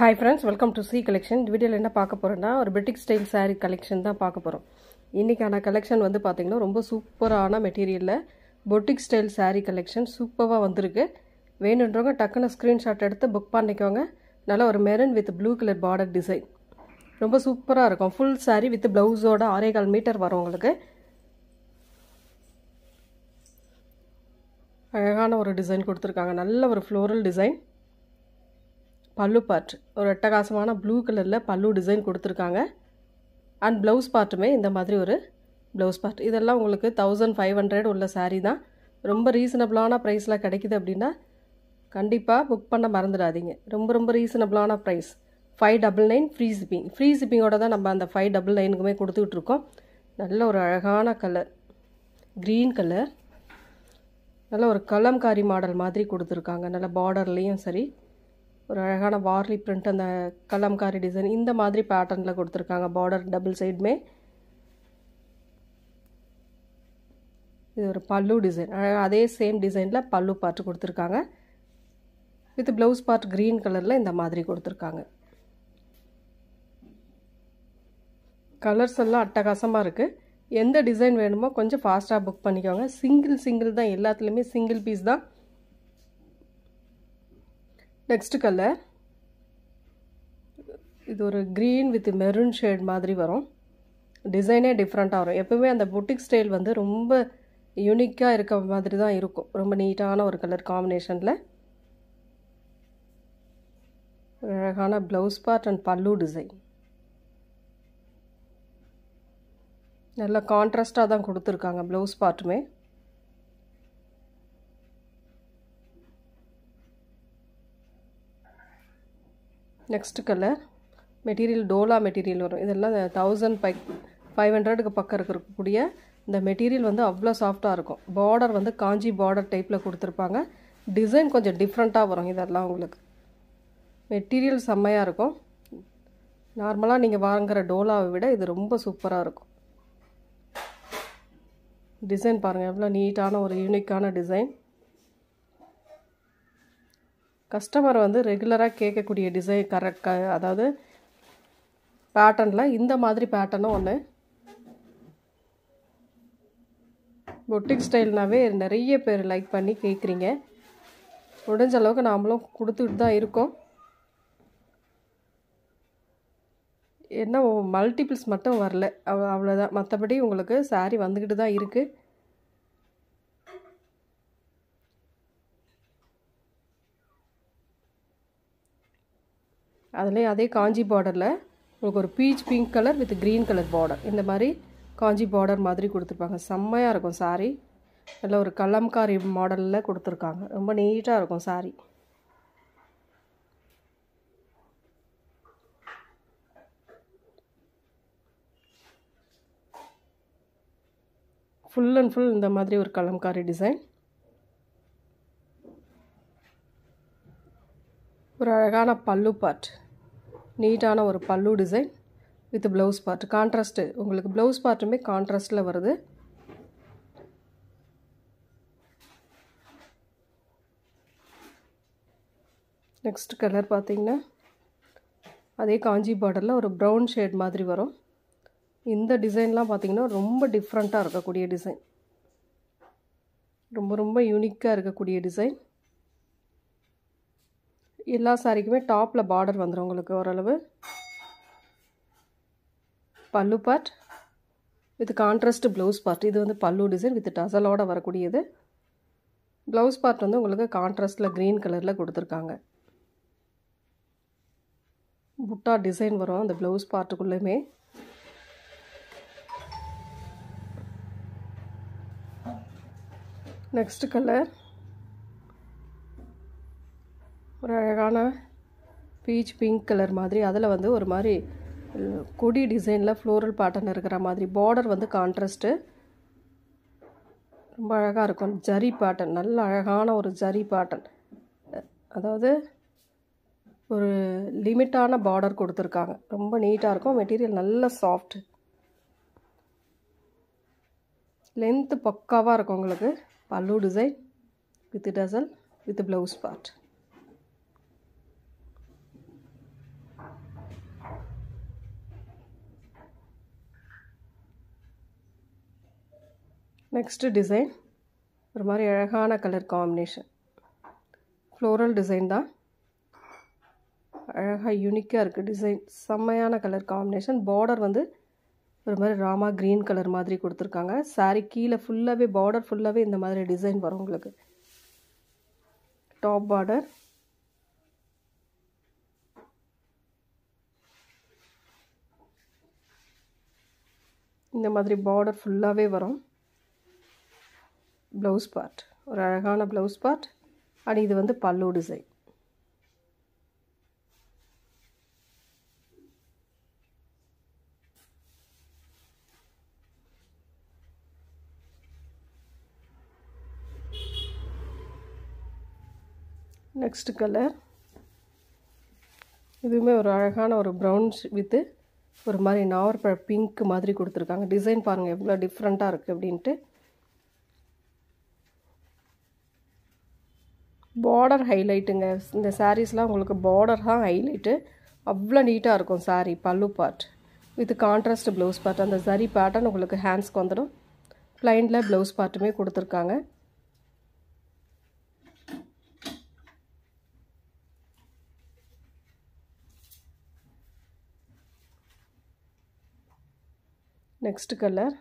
Hi friends, welcome to C collection. இந்த வீடியோல என்ன பார்க்க போறோம்னா ஒரு பிரிட்டிஷ் ஸ்டைல் saree கலெக்ஷன் தான் பார்க்க போறோம். இன்னைக்கான கலெக்ஷன் வந்து பாத்தீங்கன்னா ரொம்ப சூப்பரான மெட்டீரியல்ல பொட்டிக் ஸ்டைல் saree கலெக்ஷன் சூப்பரா வந்திருக்கு. வேணும்ன்றவங்க டக்குன ஸ்கிரீன்ஷாட் எடுத்து புக் பண்ணிக்கோங்க. நல்ல ஒரு maroon with blue colour border design. ரொம்ப சூப்பரா இருக்கும். full saree with blouse ஓட 6.5 மீட்டர் வரும் உங்களுக்கு. அழகான ஒரு டிசைன் கொடுத்திருக்காங்க. நல்ல ஒரு floral டிசைன். பல்லு பார்ட் ஒரு அட்டகாசமான ப்ளூ கலர்ல பல்லு டிசைன் கொடுத்திருக்காங்க and blouse பார்ட்டுமே இந்த மாதிரி ஒரு blouse பார்ட் இதெல்லாம் உங்களுக்கு 1500 உள்ள saree தான் ரொம்ப ரீசனபிளான பிரைஸ்ல கிடைக்குது அப்படினா கண்டிப்பா புக் பண்ண மறந்துடாதீங்க ரொம்ப ரீசனபிளான பிரைஸ் 599 ஃப்ரீ ஷிப்பிங் ஓட தான் நம்ம அந்த 599க்குமே கொடுத்துட்டு இருக்கோம் நல்ல ஒரு அழகான கலர் green கலர் நல்ல ஒரு கலம்காரி மாடல் மாதிரி கொடுத்திருக்காங்க நல்ல பார்டர்லயும் சரி ஒரு அழகான வார்லி print அந்த கலம்காரி டிசைன் இந்த மாதிரி பேட்டர்ன்ல கொடுத்திருக்காங்க border double side மே இது ஒரு பல்லு டிசைன் அதே சேம் டிசைன்ல பல்லு பார்ட் கொடுத்திருக்காங்க வித் blouse part green கலர்ல இந்த மாதிரி கொடுத்திருக்காங்க கலர்ஸ் எல்லாம் அட்டகாசமா இருக்கு எந்த டிசைன் வேணுமோ கொஞ்சம் ஃபாஸ்டா புக் பண்ணிக்கோங்க சிங்கிள் தான் எல்லாத்துலயுமே சிங்கிள் பீஸ் தான் Next color இது ஒரு green with maroon shade மாதிரி வரும் டிசைனே டிஃபரண்டா வரும் எப்பவுமே அந்த boutique ஸ்டைல் வந்து ரொம்ப யூனிக்கா இருக்க மாதிரி தான் இருக்கும் ரொம்ப நீட்டான ஒரு கலர் காம்பினேஷன்ல அழகான blouse part and pallu design நல்ல கான்ட்ராஸ்டா தான் கொடுத்திருக்காங்க blouse partமே Next color material dola material வரும் இதெல்லாம் 1500 க்கு பக்கம் இருக்கக்கூடிய இந்த மெட்டீரியல் வந்து அவ்ளோ சாஃப்ட்டா இருக்கும் border வந்து காஞ்சி border டைப்ல கொடுத்திருப்பாங்க டிசைன் கொஞ்சம் டிஃபரண்டா வரும் இதெல்லாம் உங்களுக்கு மெட்டீரியல் செமையா இருக்கும் நார்மலா நீங்க வாங்குற டோலாவை விட இது ரொம்ப சூப்பரா இருக்கும் டிசைன் பாருங்க எவ்வளவு நீட்டான ஒரு யூனிக்கான டிசைன் கஸ்டமர் வந்து ரெகுலரா கேட்கக்கூடிய டிசைன் கரெக்ட் அதாவது பேட்டர்ன்ல இந்த மாதிரி பேட்டர்னும் ஒன்னு பொட்டிக் ஸ்டைல்னாவே நிறைய பேர் லைக் பண்ணி கேக்குறீங்க முடிஞ்ச அளவுக்கு நாமளும் கொடுத்துட்டு தான் இருக்கோம் என்ன மல்டிபிள்ஸ் மட்டும் வரல அவ்வளவுதான் மத்தபடி உங்களுக்கு saree வந்துகிட்டு தான் இருக்கு அதுலயே அதே காஞ்சி borderல உங்களுக்கு ஒரு beach pink colour with green colour border இந்த மாதிரி காஞ்சி border மாதிரி கொடுத்திருப்பாங்க செம்மையா இருக்கும் saree நல்ல ஒரு கலம்காரி மாடல்ல கொடுத்திருக்காங்க ரொம்ப நீட்டா இருக்கும் saree full and full இந்த மாதிரி ஒரு கலம்காரி டிசைன் ஒரு அழகான பல்லு பார்ட் நீட்டான ஒரு பல்லு design with blouse part contrast உங்களுக்கு blouse partமே கான்ட்ராஸ்ட்ல வருது நெக்ஸ்ட் கலர் பாத்தீங்கன்னா அதே காஞ்சி borderல ஒரு brown shade மாதிரி வரும் இந்த டிசைன்லாம் பாத்தீங்கன்னா ரொம்ப டிஃபரண்டா இருக்கக்கூடிய டிசைன் ரொம்ப யூனிக்கா இருக்கக்கூடிய டிசைன் எல்லா சாரிக்குமே டாப்ல border வந்துரும் உங்களுக்கு ஓரளவு பல்லு part with contrast blouse part இது வந்து பல்லு டிசைன் வித் டசலோட வரக்கூடியது blouse part வந்து உங்களுக்கு கான்ட்ராஸ்ட்ல green கலர்ல கொடுத்திருக்காங்க புட்டா டிசைன் வரும் அந்த blouse partக்குள்ளேமே நெக்ஸ்ட் கலர் ஒரு அழகான பீச் பிங்க் கலர் மாதிரி அதுல வந்து ஒரு மாதிரி கொடி டிசைன்ல floral pattern இருக்கிற மாதிரி border வந்து கான்ட்ராஸ்ட் ரொம்ப அழகா இருக்கும் ஜரி pattern நல்ல அழகான ஒரு ஜரி pattern அதாவது ஒரு லிமிட்டான border கொடுத்திருக்காங்க ரொம்ப நீட்டா இருக்கும் மெட்டீரியல் நல்ல சாஃப்ட் லெந்த் பக்காவா இருக்கும் உங்களுக்கு பல்லு design with டசல் with blouse part next design ஒரு மாதிரி அழகான கலர் காம்பினேஷன், ஃப்ளோரல் டிசைன் தான், அழகாக யூனிக்காக இருக்குது டிசைன், செம்மையான கலர் காம்பினேஷன். பார்டர் வந்து ஒரு மாதிரி ராமா க்ரீன் கலர் மாதிரி கொடுத்துருக்காங்க. சாரீ கீழே ஃபுல்லாகவே பார்டர் ஃபுல்லாகவே இந்த மாதிரி டிசைன் வரும் உங்களுக்கு. டாப் பார்டர், இந்த மாதிரி பார்டர் ஃபுல்லாகவே வரும். ப்ளவுஸ் பார்ட் ஒரு அழகான ப்ளவுஸ் பார்ட். அண்ட் இது வந்து பல்லு டிசைன். நெக்ஸ்ட் கலர் இதுவுமே ஒரு அழகான ஒரு ப்ரௌன் வித்து ஒரு மாதிரி நாவற்பழ பிங்க் மாதிரி கொடுத்துருக்காங்க. டிசைன் பாருங்கள் எவ்வளோ டிஃப்ரெண்ட்டாக இருக்குது அப்படின்ட்டு. பார்டர் ஹைலைட்டுங்க. இந்த சாரீஸ்லாம் உங்களுக்கு பார்டர் தான் ஹைலைட்டு. அவ்வளோ நீட்டாக இருக்கும் சாரீ. பல்லு part with contrast blouse part. அந்த சரி பேட்டர்ன் உங்களுக்கு ஹேண்ட்ஸ்க்கு வந்துடும். ப்ளைனில் ப்ளவுஸ் பார்ட்டுமே கொடுத்துருக்காங்க. நெக்ஸ்ட் கலர்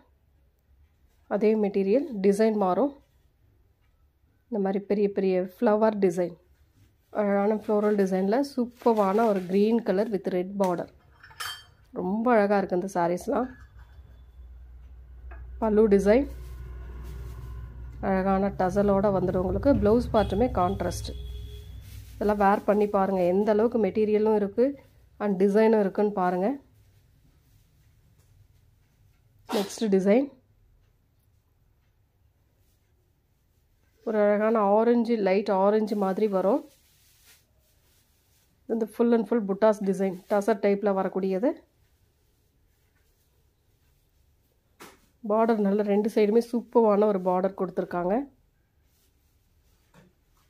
அதே மெட்டீரியல், டிசைன் மாறும். இந்த மாதிரி பெரிய பெரிய ஃப்ளவர் டிசைன், அழகான ஃப்ளோரல் டிசைனில் சூப்பரான ஒரு green colour with red border. ரொம்ப அழகாக இருக்குது இந்த சாரீஸ்லாம். பல்லு டிசைன் அழகான டசலோடு வந்துடும் உங்களுக்கு. ப்ளவுஸ் பார்ட்டுமே கான்ட்ராஸ்ட். இதெல்லாம் வேர் பண்ணி பாருங்கள் எந்த அளவுக்கு மெட்டீரியலும் இருக்குது அண்ட் டிசைனும் இருக்குதுன்னு பாருங்கள். நெக்ஸ்ட் டிசைன் ஒரு அழகான ஆரஞ்சு, லைட் ஆரஞ்சு மாதிரி வரும். இந்த full and full buttas design, tussar டைப்பில் வரக்கூடியது. பார்டர் நல்ல ரெண்டு சைடுமே சூப்பரான ஒரு பார்டர் கொடுத்துருக்காங்க.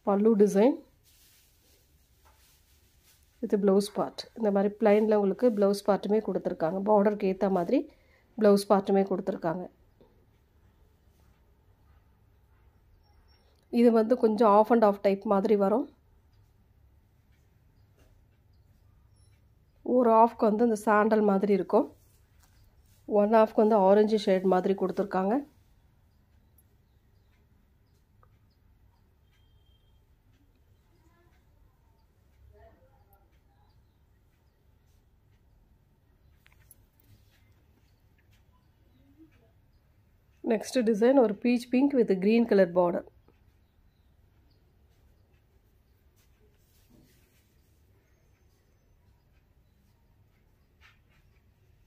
பல்லு டிசைன் வித் ப்ளவுஸ் பார்ட். இந்த மாதிரி ப்ளைனில் உங்களுக்கு ப்ளவுஸ் பார்ட்டுமே கொடுத்துருக்காங்க. பார்டருக்கு ஏற்ற மாதிரி ப்ளவுஸ் பார்ட்டுமே கொடுத்துருக்காங்க. இது வந்து கொஞ்சம் ஆஃப் அண்ட் ஆஃப் டைப் மாதிரி வரும். ஒரு ஆஃப்க்கு வந்து இந்த சாண்டல் மாதிரி இருக்கும், ஒன் ஆஃப்க்கு வந்து ஆரஞ்சு ஷேட் மாதிரி கொடுத்துருக்காங்க. நெக்ஸ்ட் டிசைன் ஒரு beach pink with green colour border.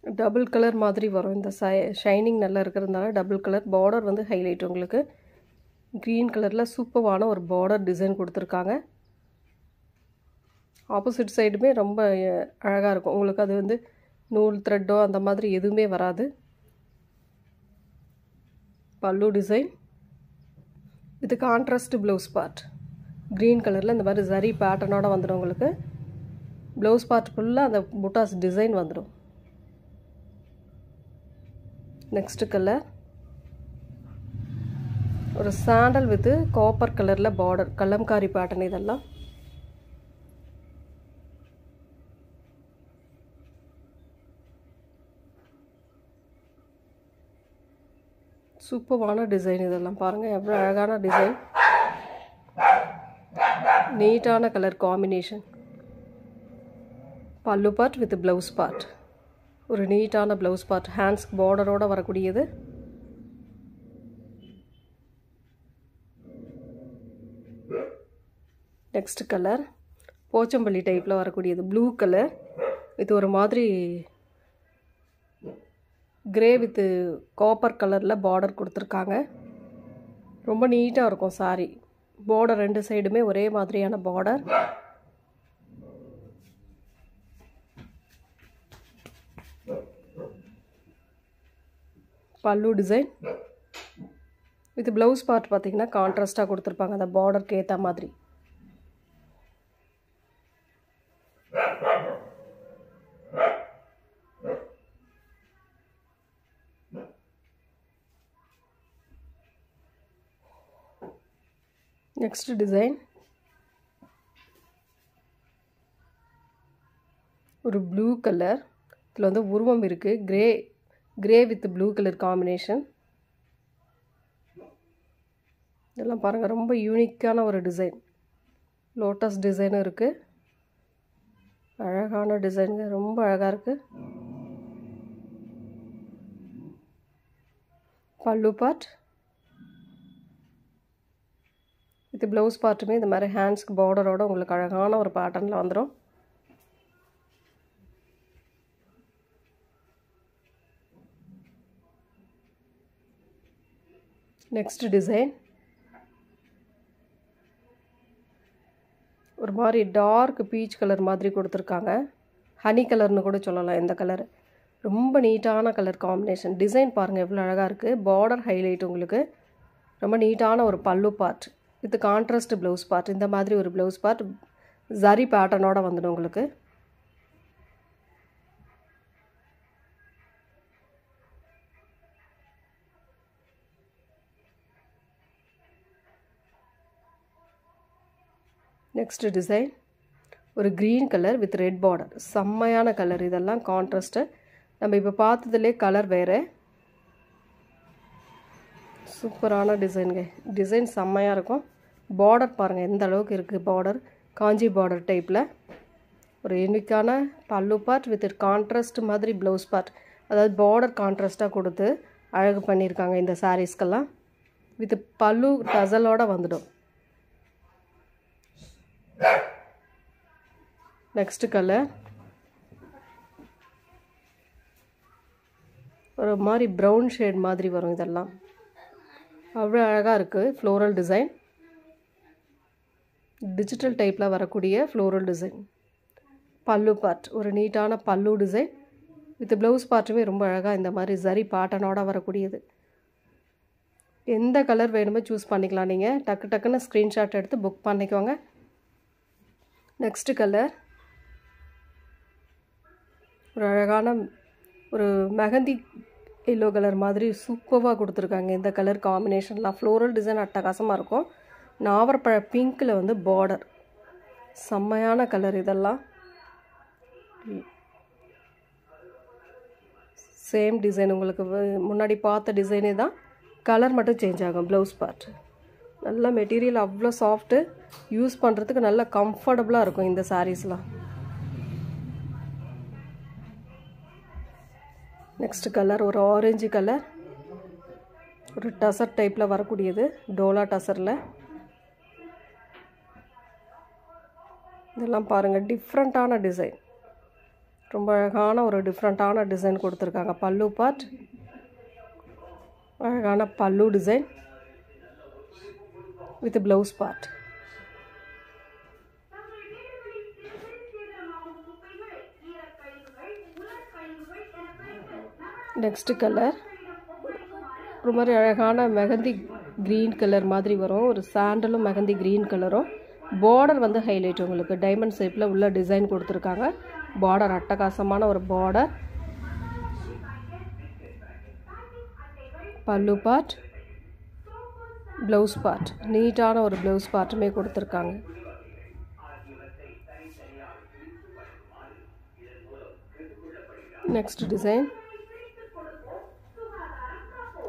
Double colour மாதிரி வரும். இந்த ஷைனிங் நல்லா இருக்கிறதுனால டபுள் கலர் பார்டர் வந்து ஹைலைட். உங்களுக்கு க்ரீன் கலரில் சூப்பரான ஒரு பார்டர் டிசைன் கொடுத்துருக்காங்க. ஆப்போசிட் சைடுமே ரொம்ப அழகாக இருக்கும் உங்களுக்கு. அது வந்து நூல் த்ரெட்டோ அந்த மாதிரி எதுவுமே வராது. பல்லு design with contrast blouse part. Green கலரில் இந்த மாதிரி சரி பேட்டர்னோட வந்துடும் உங்களுக்கு. ப்ளவுஸ் பார்ட் ஃபுல்லாக அந்த புட்டாஸ் டிசைன் வந்துடும். நெக்ஸ்ட் கலர் ஒரு சாண்டல் வித் காப்பர் கலரில் பார்டர், கலம்காரி பேட்டர்ன். இதெல்லாம் சூப்பரான டிசைன். இதெல்லாம் பாருங்கள் எவ்வளோ அழகான டிசைன், நீட்டான கலர் காம்பினேஷன். பல்லு பார்ட் வித் ப்ளவுஸ் பார்ட். ஒரு நீட்டான ப்ளவுஸ் பார்ட், ஹேண்ட்ஸ் பார்டரோடு வரக்கூடியது. நெக்ஸ்ட் கலர் போச்சம்பள்ளி டைப்பில் வரக்கூடியது, ப்ளூ கலர் வித் ஒரு மாதிரி கிரே வித்து காப்பர் கலரில் பார்டர் கொடுத்துருக்காங்க. ரொம்ப நீட்டாக இருக்கும் சாரி. பார்டர் ரெண்டு சைடுமே ஒரே மாதிரியான பார்டர். பல்லு டிசைன் வித் ப்ளவுஸ் பார்ட் பார்த்திங்கன்னா கான்ட்ராஸ்ட்டாக கொடுத்துருப்பாங்க அந்த பார்டருக்கு ஏற்ற மாதிரி. நெக்ஸ்ட் டிசைன் ஒரு ப்ளூ கலர். இதில் வந்து உருவம் இருக்குது. Grey with blue colour combination. இதெல்லாம் பாருங்கள், ரொம்ப யூனிக்கான ஒரு டிசைன். லோட்டஸ் டிசைனும் இருக்குது. அழகான டிசைனுங்க, ரொம்ப அழகாக இருக்குது. பல்லு பார்ட் வித் ப்ளவுஸ் பார்ட்டுமே இந்த மாதிரி ஹேண்ட்ஸ்க்கு பார்டரோடு உங்களுக்கு அழகான ஒரு பேட்டர்னில் வந்துடும். நெக்ஸ்ட் டிசைன் ஒரு மாதிரி டார்க் பீச் கலர் மாதிரி கொடுத்துருக்காங்க. ஹனி கலர்னு கூட சொல்லலாம். இந்த கலர் ரொம்ப நீட்டான கலர் காம்பினேஷன். டிசைன் பாருங்கள் எவ்வளோ அழகாக இருக்குது. பார்டர் ஹைலைட் உங்களுக்கு. ரொம்ப நீட்டான ஒரு பல்லு part with contrast blouse part. இந்த மாதிரி ஒரு ப்ளவுஸ் பார்ட் ஜரி பேட்டர்னோட வந்துடும் உங்களுக்கு. நெக்ஸ்ட் டிசைன் ஒரு green colour with red border. செம்மையான கலர். இதெல்லாம் கான்ட்ராஸ்ட்டு. நம்ம இப்போ பார்த்ததுலே கலர் வேறு. சூப்பரான டிசைனுங்க. டிசைன் செம்மையாக இருக்கும். பார்டர் பாருங்கள் எந்த அளவுக்கு இருக்குது. பார்டர் காஞ்சி பார்டர் டைப்பில் ஒரு யூனிக்கான பல்லு பார்ட் வித் கான்ட்ராஸ்ட் மாதிரி ப்ளவுஸ் பார்ட். அதாவது பார்டர் கான்ட்ராஸ்ட்டாக கொடுத்து அழகு பண்ணியிருக்காங்க இந்த சாரீஸ்க்கெல்லாம். வித் பல்லு டசலோடு வந்துடும். நெக்ஸ்ட் கலர் ஒரு மாதிரி ப்ரௌன் ஷேட் மாதிரி வரும். இதெல்லாம் அவ்வளோ அழகாக இருக்குது. ஃப்ளோரல் டிசைன், டிஜிட்டல் டைப்பில் வரக்கூடிய ஃப்ளோரல் டிசைன். பல்லு பார்ட் ஒரு நீட்டான பல்லு டிசைன் வித் ப்ளவுஸ் பார்ட்டுமே ரொம்ப அழகாக இந்த மாதிரி ஜரி பேட்டர்னோட வரக்கூடியது. எந்த கலர் வேணுமோ சூஸ் பண்ணிக்கலாம். நீங்கள் டக்குன்னு ஸ்க்ரீன்ஷாட் எடுத்து புக் பண்ணிக்கோங்க. நெக்ஸ்ட் கலர் ஒரு அழகான ஒரு மெஹந்தி எல்லோ கலர் மாதிரி சூப்பராக கொடுத்துருக்காங்க. இந்த கலர் காம்பினேஷன்லாம் ஃப்ளோரல் டிசைன் அட்டகாசமாக இருக்கும். நாவற்பழ பிங்க்கில் வந்து பார்டர் செம்மையான கலர். இதெல்லாம் சேம் டிசைன் உங்களுக்கு முன்னாடி பார்த்த டிசைனே தான், கலர் மட்டும் சேஞ்ச் ஆகும். ப்ளவுஸ் பார்ட் நல்ல மெட்டீரியல், அவ்வளோ சாஃப்ட்டு, யூஸ் பண்ணுறதுக்கு நல்ல கம்ஃபர்டபுளாக இருக்கும் இந்த சாரீஸ்லாம். நெக்ஸ்ட் கலர் ஒரு ஆரஞ்சு கலர், ஒரு டசர் டைப்பில் வரக்கூடியது. டோலா டசரில் இதெல்லாம் பாருங்கள் டிஃப்ரெண்ட்டான டிசைன். ரொம்ப அழகான ஒரு டிஃப்ரெண்ட்டான டிசைன் கொடுத்துருக்காங்க. பல்லு பார்ட் அழகான pallu design with a blouse part. Next color ஒரு மாதிரி அழகான மெஹந்தி க்ரீன் கலர் மாதிரி வரும். ஒரு சாண்டலும் மெஹந்தி க்ரீன் கலரும். பார்டர் வந்து ஹைலைட் உங்களுக்கு டைமண்ட் ஷேப்பில் உள்ள டிசைன் கொடுத்துருக்காங்க. பார்டர் அட்டகாசமான ஒரு பார்டர். பல்லு பார்ட் ப்ளவுஸ் பார்ட் நீட்டான ஒரு ப்ளவுஸ் பார்ட்டுமே கொடுத்துருக்காங்க. நெக்ஸ்ட் டிசைன்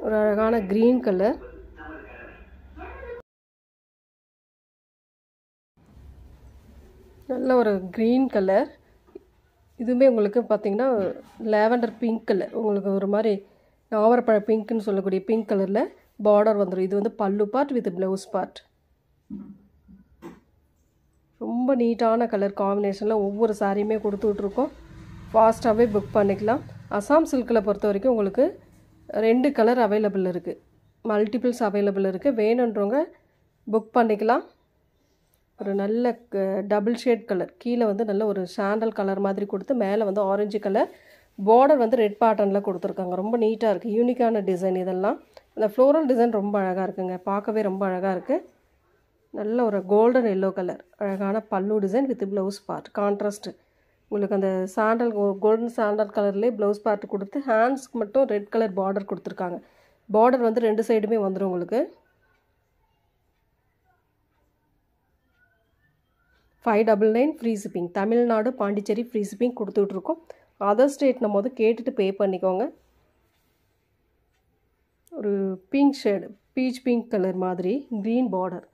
ஒரு அழகான க்ரீன் கலர். நல்ல ஒரு க்ரீன் கலர். இதுவுமே உங்களுக்கு பார்த்திங்கன்னா லேவண்டர் பிங்க் கலர். உங்களுக்கு ஒரு மாதிரி நாவற்பழ பிங்க்னு சொல்லக்கூடிய பிங்க் கலரில் பார்டர் வந்துடும். இது வந்து பல்லு பார்ட் வித் ப்ளவுஸ் பார்ட். ரொம்ப நீட்டான கலர் காம்பினேஷனில் ஒவ்வொரு சாரியுமே கொடுத்துட்ருக்கோம். ஃபாஸ்ட்டாகவே புக் பண்ணிக்கலாம். அசாம் சில்கில் பொறுத்த வரைக்கும் உங்களுக்கு 2 கலர் அவைலபிள் இருக்குது. மல்டிபிள்ஸ் அவைலபிள் இருக்குது. வேணுன்றவங்க புக் பண்ணிக்கலாம். ஒரு நல்ல டபுள் ஷேட் கலர், கீழே வந்து நல்ல ஒரு சாண்டல் கலர் மாதிரி கொடுத்து மேலே வந்து ஆரஞ்சு கலர், பார்டர் வந்து ரெட் பேட்டர்னில் கொடுத்துருக்காங்க. ரொம்ப நீட்டாக இருக்குது. யூனிக்கான டிசைன். இதெல்லாம் அந்த ஃப்ளோரல் டிசைன் ரொம்ப அழகாக இருக்குங்க. பார்க்கவே ரொம்ப அழகாக இருக்குது. நல்ல ஒரு கோல்டன் எல்லோ கலர் அழகான pallu design with blouse part contrast. உங்களுக்கு அந்த சாண்டல் கோல்டன் சாண்டல் கலர்லேயே ப்ளவுஸ் பார்ட் கொடுத்து ஹேண்ட்ஸ்க்கு மட்டும் ரெட் கலர் பார்டர் கொடுத்துருக்காங்க. பார்டர் வந்து 2 சைடுமே வந்துடும் உங்களுக்கு. 599 free shipping. Tamil Nadu Pondicherry free shipping கொடுத்துட்ருக்கோம். அதர் ஸ்டேட் நம்ம கேட்டுட்டு பே பண்ணிக்கோங்க. ஒரு pink shade, peach pink colour மாதிரி க்ரீன் பார்டர்.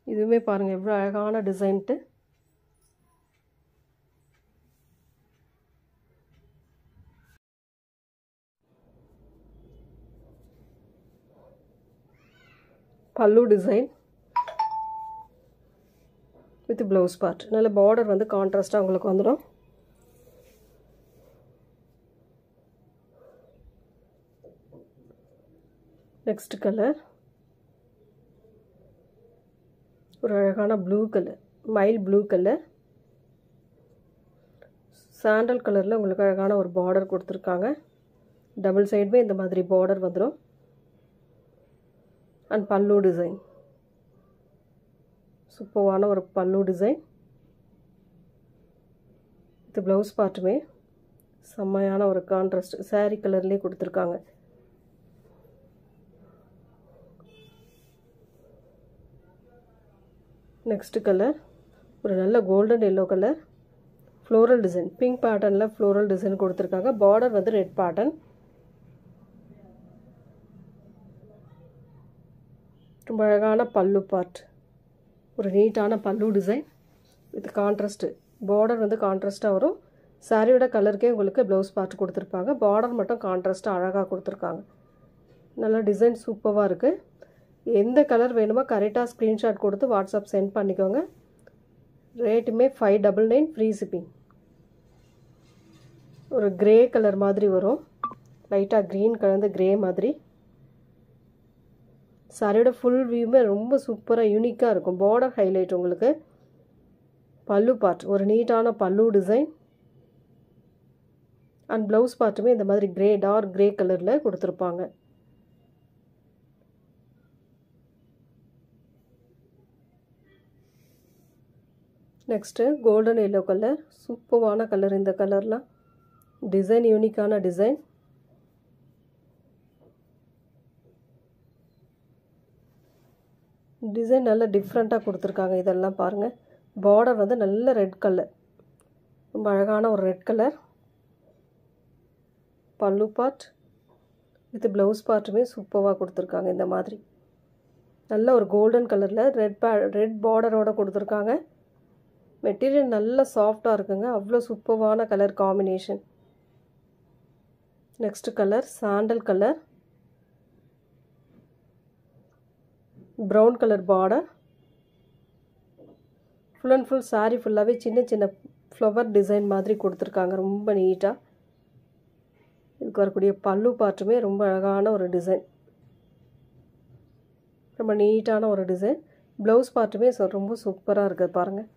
இதுவுமே பாருங்கள் எவ்வளோ அழகான designed. Pallu design with blouse part. நல்ல பார்டர் வந்து கான்ட்ராஸ்ட்டாக உங்களுக்கு வந்துடும். நெக்ஸ்ட் கலர் ஒரு அழகான blue colour, mile blue colour. Sandal கலரில் உங்களுக்கு அழகான ஒரு பார்டர் கொடுத்துருக்காங்க. டபுள் சைடுமே இந்த மாதிரி பார்டர் வந்துடும். அண்ட் பல்லு டிசைன், சூப்பரான ஒரு பல்லு டிசைன். இது ப்ளவுஸ் பார்ட்டுமே செம்மையான ஒரு கான்ட்ராஸ்ட் சாரீ கலர்லேயே கொடுத்துருக்காங்க. நெக்ஸ்ட் கலர் ஒரு நல்ல golden yellow colour, floral design, pink பேட்டர்னில் ஃப்ளோரல் டிசைன் கொடுத்துருக்காங்க. பார்டர் வந்து ரெட் பேட்டர்ன். ரொம்ப அழகான பல்லு பார்ட், ஒரு நீட்டான பல்லு டிசைன் வித் கான்ட்ராஸ்ட்டு. பார்டர் வந்து கான்ட்ராஸ்ட்டாக வரும். சாரியோட கலருக்கே உங்களுக்கு ப்ளவுஸ் பார்ட் கொடுத்துருப்பாங்க. பார்டர் மட்டும் கான்ட்ராஸ்ட்டாக அழகாக கொடுத்துருக்காங்க. நல்ல டிசைன் சூப்பராக இருக்குது. எந்த கலர் வேணுமோ கரெக்டாக ஸ்க்ரீன்ஷாட் கொடுத்து வாட்ஸ்அப் சென்ட் பண்ணிக்கோங்க. ரேட்டுமே 599 ஃப்ரீ ஷிப்பிங். ஒரு கிரே கலர் மாதிரி வரும், லைட்டாக க்ரீன் கலந்து கிரே மாதிரி. சாரியோட ஃபுல் வியூமே ரொம்ப சூப்பராக யூனிக்காக இருக்கும். பார்டர் ஹைலைட் உங்களுக்கு. பல்லு பார்ட் ஒரு நீட்டான பல்லு டிசைன். அண்ட் ப்ளவுஸ் பார்ட்டுமே இந்த மாதிரி கிரே, டார்க் கிரே கலரில் கொடுத்துருப்பாங்க. நெக்ஸ்ட்டு கோல்டன் எல்லோ கலர், சூப்பரான கலர். இந்த கலர்லாம் டிசைன் யூனிக்கான டிசைன். டிசைன் நல்லா டிஃப்ரெண்ட்டாக கொடுத்துருக்காங்க. இதெல்லாம் பாருங்கள். பார்டர் வந்து நல்ல ரெட் கலர், ரொம்ப அழகான ஒரு ரெட் கலர். பல்லு பார்ட் வித் ப்ளவுஸ் பார்ட்டுமே சூப்பராக கொடுத்துருக்காங்க. இந்த மாதிரி நல்ல ஒரு கோல்டன் கலரில் ரெட் பார்டரோடு கொடுத்துருக்காங்க. மெட்டீரியல் நல்ல சாஃப்டாக இருக்குங்க. அவ்வளோ சூப்பரான colour combination. Next colour sandal colour, brown colour border. Full and full sari ஃபுல்லாகவே சின்ன சின்ன ஃப்ளவர் டிசைன் மாதிரி கொடுத்துருக்காங்க. ரொம்ப நீட்டாக. இதுக்கு வரக்கூடிய பல்லு பார்ட்டுமே ரொம்ப அழகான ஒரு டிசைன், ரொம்ப நீட்டான ஒரு டிசைன். ப்ளவுஸ் பார்ட்டுமே ரொம்ப சூப்பராக இருக்குது பாருங்கள்.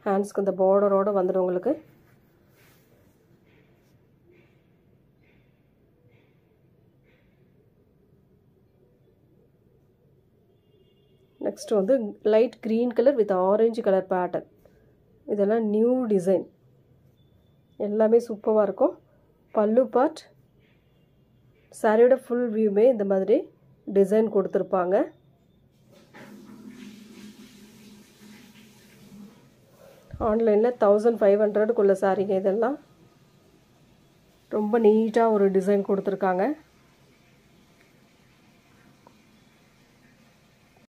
ஹேண்ட்ஸ்க்கு இந்த பார்டரோடு வந்துடும் உங்களுக்கு. நெக்ஸ்ட் வந்து light green colour with orange colour pattern. இதெல்லாம் நியூ டிசைன், எல்லாமே சூப்பராக இருக்கும். பல்லு பார்ட், சாரியோட ஃபுல் வியூமே இந்த மாதிரி டிசைன் கொடுத்துருப்பாங்க. ஆன்லைனில் 1500க்குள்ள சாரீங்க. இதெல்லாம் ரொம்ப நீட்டாக ஒரு டிசைன் கொடுத்துருக்காங்க.